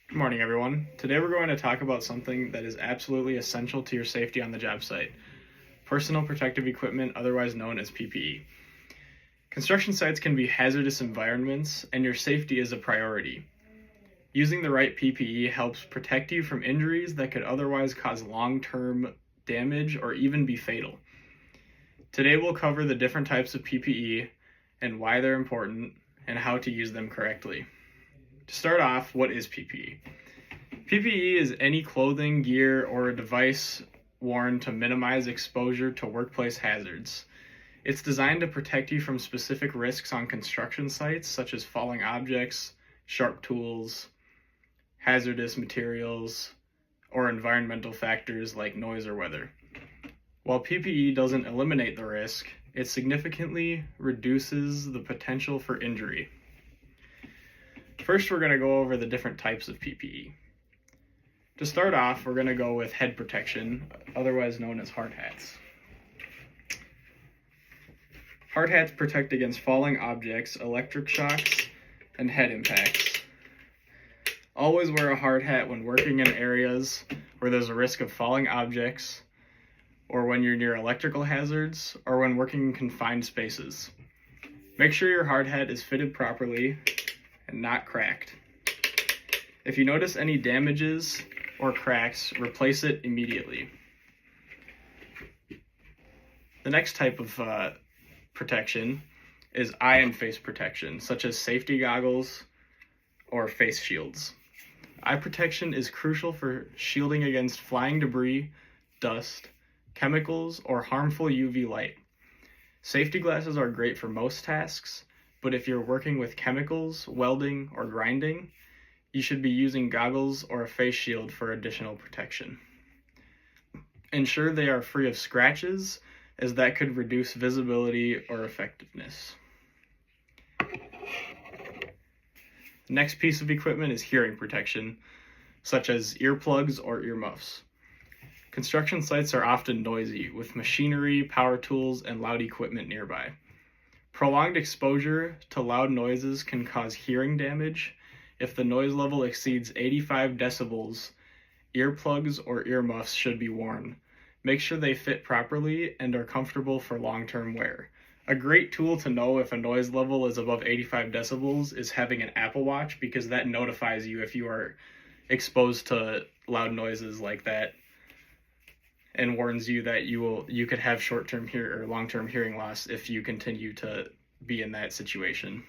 Good morning, everyone. Today we're going to talk about something that is absolutely essential to your safety on the job site: personal protective equipment, otherwise known as PPE. Construction sites can be hazardous environments, and your safety is a priority. Using the right PPE helps protect you from injuries that could otherwise cause long-term damage or even be fatal. Today we'll cover the different types of PPE and why they're important and how to use them correctly. To start off, what is PPE? PPE is any clothing, gear, or a device worn to minimize exposure to workplace hazards. It's designed to protect you from specific risks on construction sites, such as falling objects, sharp tools, hazardous materials, or environmental factors like noise or weather. While PPE doesn't eliminate the risk, it significantly reduces the potential for injury. First, we're going to go over the different types of PPE. To start off, we're going to go with head protection, otherwise known as hard hats. Hard hats protect against falling objects, electric shocks, and head impacts. Always wear a hard hat when working in areas where there's a risk of falling objects, or when you're near electrical hazards, or when working in confined spaces. Make sure your hard hat is fitted properly and not cracked. If you notice any damages or cracks, replace it immediately. The next type of protection is eye and face protection, such as safety goggles or face shields. Eye protection is crucial for shielding against flying debris, dust, chemicals, or harmful UV light. Safety glasses are great for most tasks, but if you're working with chemicals, welding, or grinding, you should be using goggles or a face shield for additional protection. Ensure they are free of scratches, as that could reduce visibility or effectiveness. The next piece of equipment is hearing protection, such as earplugs or earmuffs. Construction sites are often noisy, with machinery, power tools, and loud equipment nearby. Prolonged exposure to loud noises can cause hearing damage. If the noise level exceeds 85 decibels, earplugs or earmuffs should be worn. Make sure they fit properly and are comfortable for long-term wear. A great tool to know if a noise level is above 85 decibels is having an Apple Watch, because that notifies you if you are exposed to loud noises like that and warns you that you could have short-term or long-term hearing loss if you continue to be in that situation.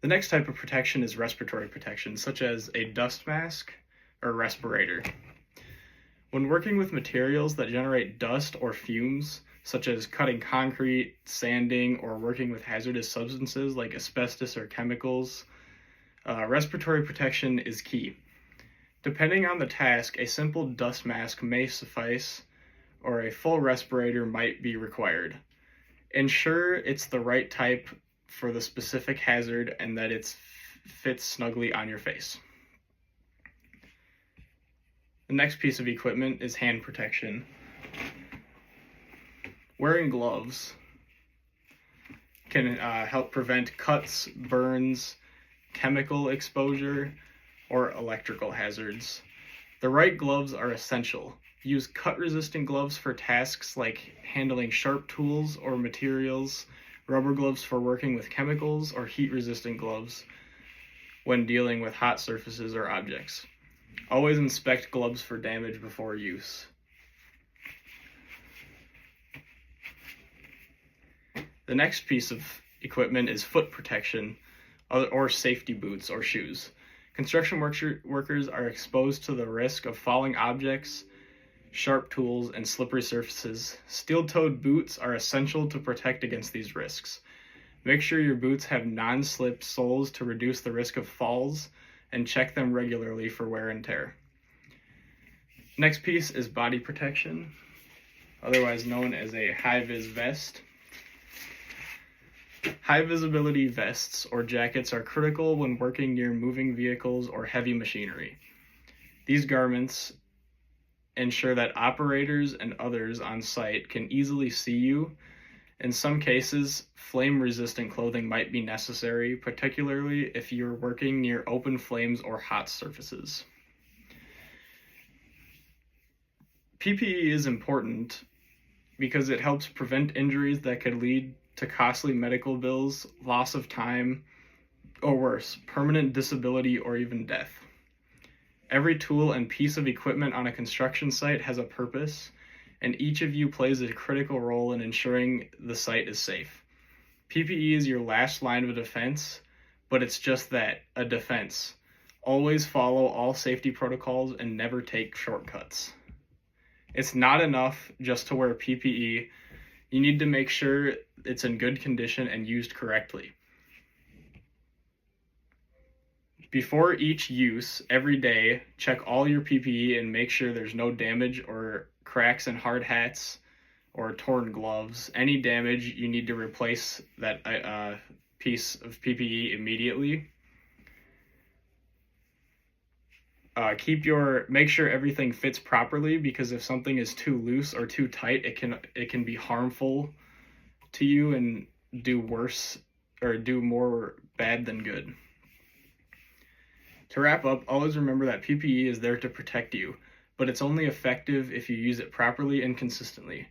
The next type of protection is respiratory protection, such as a dust mask or respirator. When working with materials that generate dust or fumes, such as cutting concrete, sanding, or working with hazardous substances like asbestos or chemicals, respiratory protection is key. Depending on the task, a simple dust mask may suffice, or a full respirator might be required. Ensure it's the right type for the specific hazard and that it fits snugly on your face. The next piece of equipment is hand protection. Wearing gloves can help prevent cuts, burns, chemical exposure, or electrical hazards. The right gloves are essential. Use cut-resistant gloves for tasks like handling sharp tools or materials, rubber gloves for working with chemicals, or heat-resistant gloves when dealing with hot surfaces or objects. Always inspect gloves for damage before use. The next piece of equipment is foot protection, or safety boots or shoes. Construction workers are exposed to the risk of falling objects, sharp tools, and slippery surfaces. Steel-toed boots are essential to protect against these risks. Make sure your boots have non-slip soles to reduce the risk of falls, and check them regularly for wear and tear. Next piece is body protection, otherwise known as a high-vis vest. High-visibility vests or jackets are critical when working near moving vehicles or heavy machinery. These garments ensure that operators and others on site can easily see you In some cases, flame-resistant clothing might be necessary, particularly if you're working near open flames or hot surfaces. PPE is important because it helps prevent injuries that could lead to costly medical bills, loss of time, or worse, permanent disability or even death. Every tool and piece of equipment on a construction site has a purpose, and each of you plays a critical role in ensuring the site is safe. PPE is your last line of defense, but it's just that, a defense. Always follow all safety protocols and never take shortcuts. It's not enough just to wear PPE. You need to make sure it's in good condition and used correctly. Before each use, every day, check all your PPE and make sure there's no damage or cracks in hard hats or torn gloves. Any damage, you need to replace that piece of PPE immediately. Make sure everything fits properly, because if something is too loose or too tight, it can be harmful to you and do worse or do more bad than good. To wrap up, always remember that PPE is there to protect you, but it's only effective if you use it properly and consistently.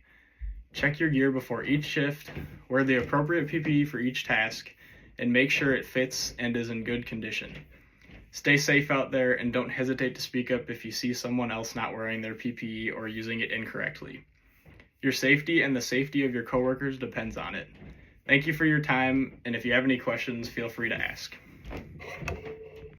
Check your gear before each shift, wear the appropriate PPE for each task, and make sure it fits and is in good condition. Stay safe out there, and don't hesitate to speak up if you see someone else not wearing their PPE or using it incorrectly. Your safety and the safety of your coworkers depends on it. Thank you for your time, and if you have any questions, feel free to ask.